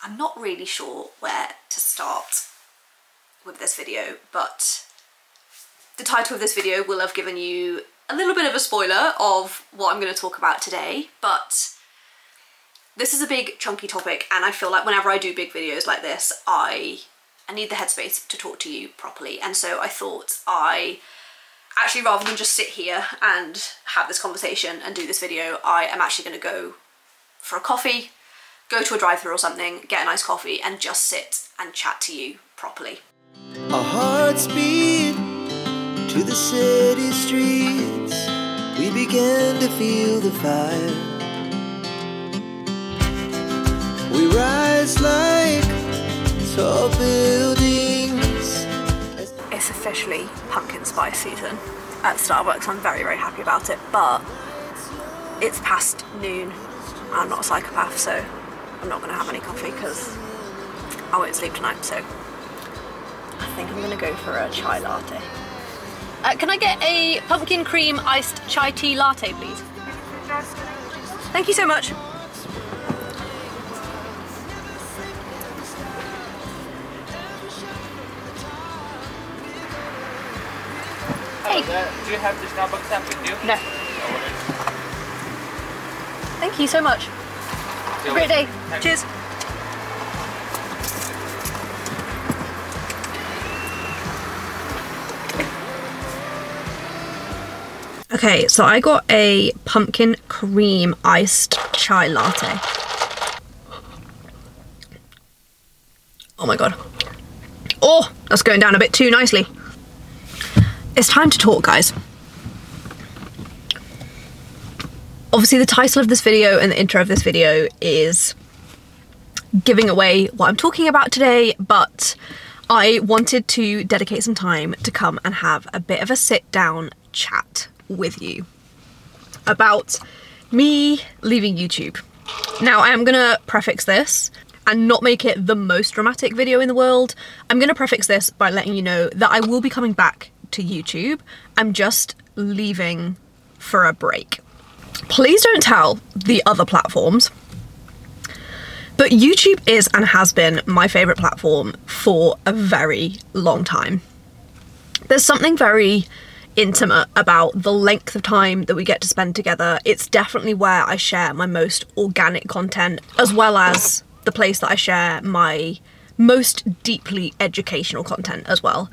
I'm not really sure where to start with this video, but the title of this video will have given you a little bit of a spoiler of what I'm going to talk about today, but this is a big chunky topic, and I feel like whenever I do big videos like this, I need the headspace to talk to you properly. And so I thought actually, rather than just sit here and have this conversation and do this video, I am actually going to go for a coffee, go to a drive-thru or something, get a nice coffee, and just sit and chat to you properly. Our hearts beat to the city streets. We began to feel the fire. We rise like tall buildings. It's officially pumpkin spice season at Starbucks. I'm very, very happy about it, but it's past noon. I'm not a psychopath, so I'm not going to have any coffee because I won't sleep tonight, so I think I'm going to go for a chai latte. Can I get a pumpkin cream iced chai tea latte, please? Thank you so much. Hey. Do you have the Starbucks app with you? No. Thank you so much. Have a great day. Cheers. Okay, so I got a pumpkin cream iced chai latte. Oh my god. Oh, that's going down a bit too nicely. It's time to talk, guys. Obviously, the title of this video and the intro of this video is giving away what I'm talking about today, but I wanted to dedicate some time to come and have a bit of a sit-down chat with you about me leaving YouTube. Now, I am gonna prefix this and not make it the most dramatic video in the world. I'm gonna prefix this by letting you know that I will be coming back to YouTube. I'm just leaving for a break. Please don't tell the other platforms, but YouTube is and has been my favorite platform for a very long time. There's something very intimate about the length of time that we get to spend together. It's definitely where I share my most organic content, as well as the place that I share my most deeply educational content as well.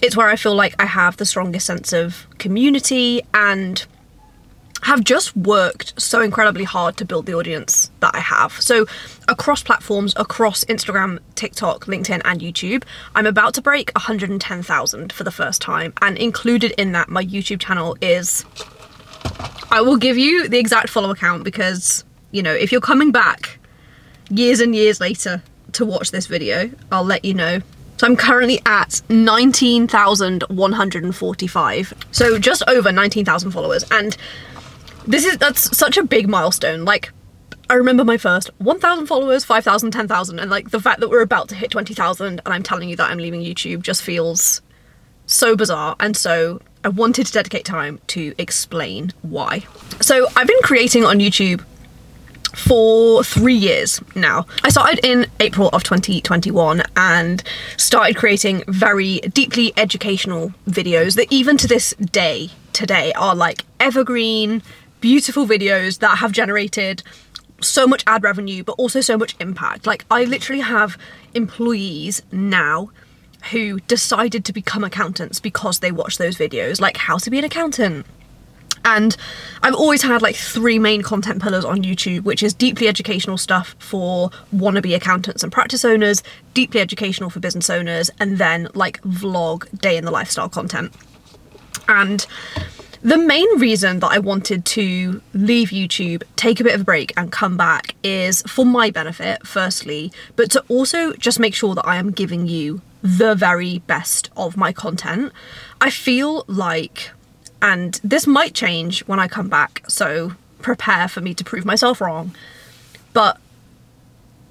It's where I feel like I have the strongest sense of community and have just worked so incredibly hard to build the audience that I have. So across platforms, across Instagram, TikTok, LinkedIn and YouTube, I'm about to break 110,000 for the first time, and included in that, my YouTube channel is, I will give you the exact follow count because, you know, if you're coming back years and years later to watch this video, I'll let you know. So I'm currently at 19,145. So just over 19,000 followers, and that's such a big milestone. Like, I remember my first 1,000 followers, 5,000, 10,000, and like the fact that we're about to hit 20,000 and I'm telling you that I'm leaving YouTube just feels so bizarre. And so I wanted to dedicate time to explain why. So I've been creating on YouTube for 3 years now. I started in April of 2021 and started creating very deeply educational videos that even to this day today are like evergreen, beautiful videos that have generated so much ad revenue, but also so much impact. Like, I literally have employees now who decided to become accountants because they watched those videos, like how to be an accountant. And I've always had like 3 main content pillars on YouTube, which is deeply educational stuff for wannabe accountants and practice owners, deeply educational for business owners, and then like vlog day in the lifestyle content. And the main reason that I wanted to leave YouTube, take a bit of a break and come back is for my benefit, firstly, but to also just make sure that I am giving you the very best of my content. I feel like, and this might change when I come back, so prepare for me to prove myself wrong, but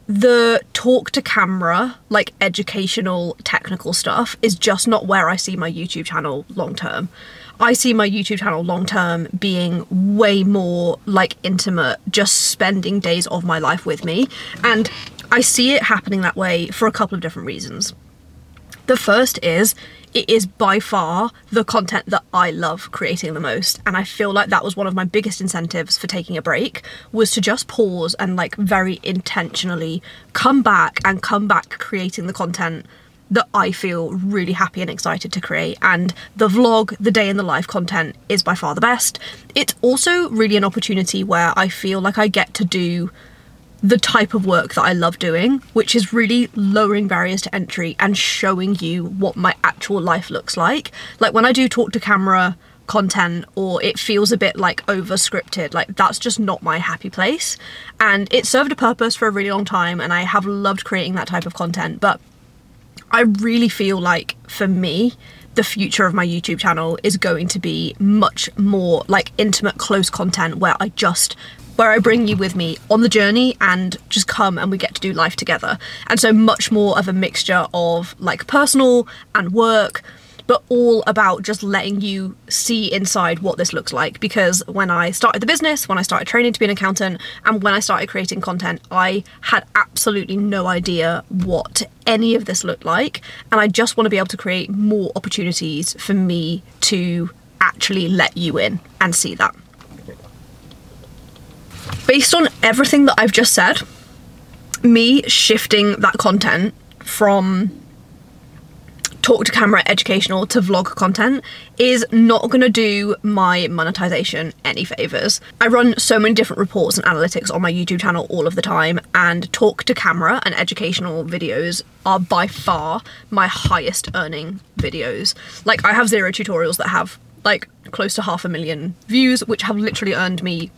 the talk to camera, like educational, technical stuff is just not where I see my YouTube channel long term. I see my YouTube channel long term being way more like intimate, just spending days of my life with me. And I see it happening that way for a couple of different reasons. The first is, it is by far the content that I love creating the most, and I feel like that was one of my biggest incentives for taking a break, was to just pause and like very intentionally come back creating the content that I feel really happy and excited to create. And the vlog, the day in the life content is by far the best. It's also really an opportunity where I feel like I get to do the type of work that I love doing, which is really lowering barriers to entry and showing you what my actual life looks like. Like when I do talk to camera content, or it feels a bit like over scripted, like that's just not my happy place. And it served a purpose for a really long time, and I have loved creating that type of content. But I really feel like, for me, the future of my YouTube channel is going to be much more like intimate, close content where I bring you with me on the journey and just come and we get to do life together. And so much more of a mixture of like personal and work, but all about just letting you see inside what this looks like. Because when I started the business, when I started training to be an accountant, and when I started creating content, I had absolutely no idea what any of this looked like. And I just want to be able to create more opportunities for me to actually let you in and see that. Based on everything that I've just said, me shifting that content from talk to camera educational to vlog content is not going to do my monetization any favors. I run so many different reports and analytics on my YouTube channel all of the time, and talk to camera and educational videos are by far my highest earning videos. Like, I have 0 tutorials that have like close to 500,000 views, which have literally earned me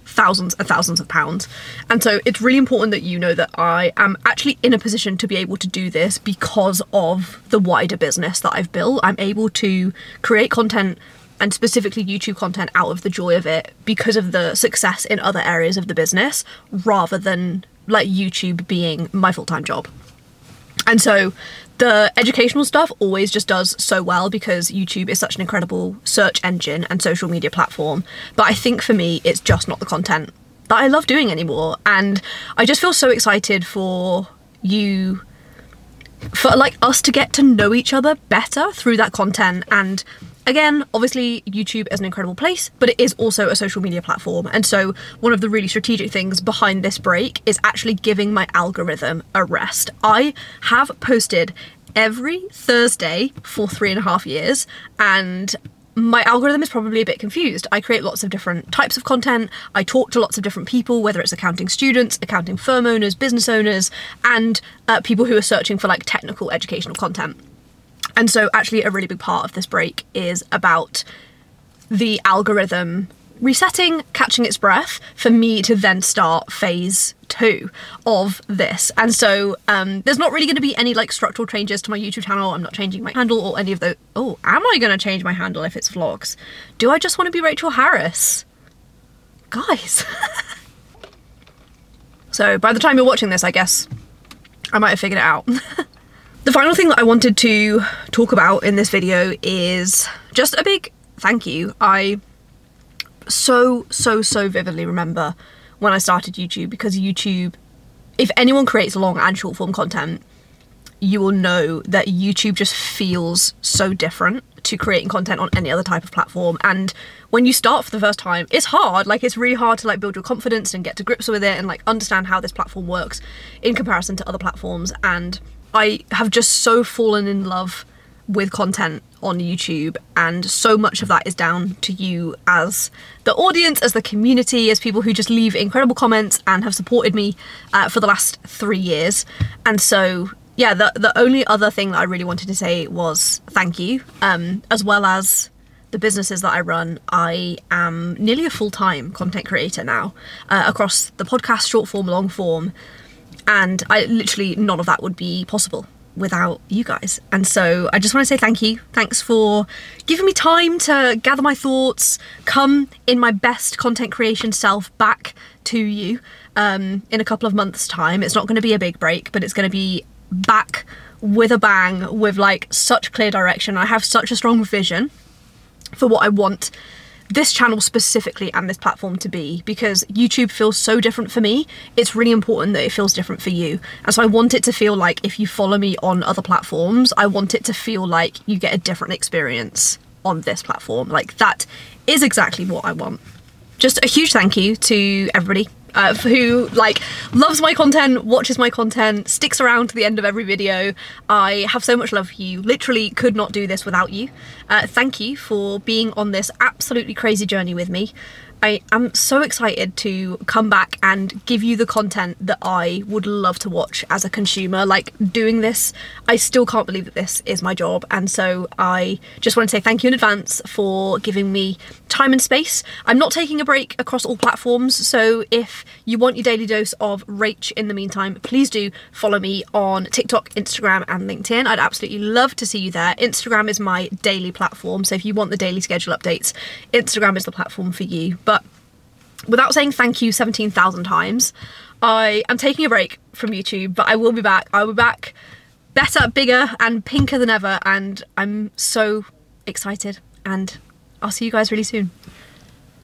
thousands and thousands of pounds. And so it's really important that you know that I am actually in a position to be able to do this because of the wider business that I've built. I'm able to create content, and specifically YouTube content, out of the joy of it because of the success in other areas of the business, rather than like YouTube being my full-time job. And so the educational stuff always just does so well because YouTube is such an incredible search engine and social media platform. But I think for me, it's just not the content that I love doing anymore. And I just feel so excited for you, for like us to get to know each other better through that content. And again, obviously YouTube is an incredible place, but it is also a social media platform. And so one of the really strategic things behind this break is actually giving my algorithm a rest. I have posted every Thursday for 3.5 years, and my algorithm is probably a bit confused. I create lots of different types of content. I talk to lots of different people, whether it's accounting students, accounting firm owners, business owners, and people who are searching for like technical educational content. And so actually a really big part of this break is about the algorithm resetting, catching its breath, for me to then start phase 2 of this. And so there's not really going to be any like structural changes to my YouTube channel. I'm not changing my handle or any of those. Oh, am I going to change my handle if it's vlogs? Do I just want to be Rachel Harris? Guys. So by the time you're watching this, I guess I might have figured it out. The final thing that I wanted to talk about in this video is just a big thank you. I so vividly remember when I started YouTube, because YouTube, if anyone creates long and short form content, you will know that YouTube just feels so different to creating content on any other type of platform. And when you start for the first time, it's hard. Like, it's really hard to like build your confidence and get to grips with it and like understand how this platform works in comparison to other platforms. And I have just so fallen in love with content on YouTube, and so much of that is down to you as the audience, as the community, as people who just leave incredible comments and have supported me for the last 3 years. And so yeah, the only other thing that I really wanted to say was thank you, as well as the businesses that I run. I am nearly a full-time content creator now, across the podcast, short form, long form. And I literally, none of that would be possible without you guys. And so I just want to say thank you. Thanks for giving me time to gather my thoughts, come in my best content creation self back to you in a couple of months' time. It's not going to be a big break, but it's going to be back with a bang, with like such clear direction. I have such a strong vision for what I want this channel specifically and this platform to be, because YouTube feels so different for me. It's really important that it feels different for you. And so I want it to feel like if you follow me on other platforms, I want it to feel like you get a different experience on this platform. Like, that is exactly what I want. Just a huge thank you to everybody who loves my content, watches my content, sticks around to the end of every video. I have so much love for you. Literally could not do this without you. Thank you for being on this absolutely crazy journey with me. I am so excited to come back and give you the content that I would love to watch as a consumer. Like, doing this, I still can't believe that this is my job, and so I just want to say thank you in advance for giving me time and space. I'm not taking a break across all platforms, so if you want your daily dose of Rach in the meantime, please do follow me on TikTok, Instagram and LinkedIn. I'd absolutely love to see you there. Instagram is my daily platform, so if you want the daily schedule updates, Instagram is the platform for you. But without saying thank you 17,000 times, I am taking a break from YouTube, but I will be back. I will be back better, bigger and pinker than ever, and I'm so excited, and I'll see you guys really soon.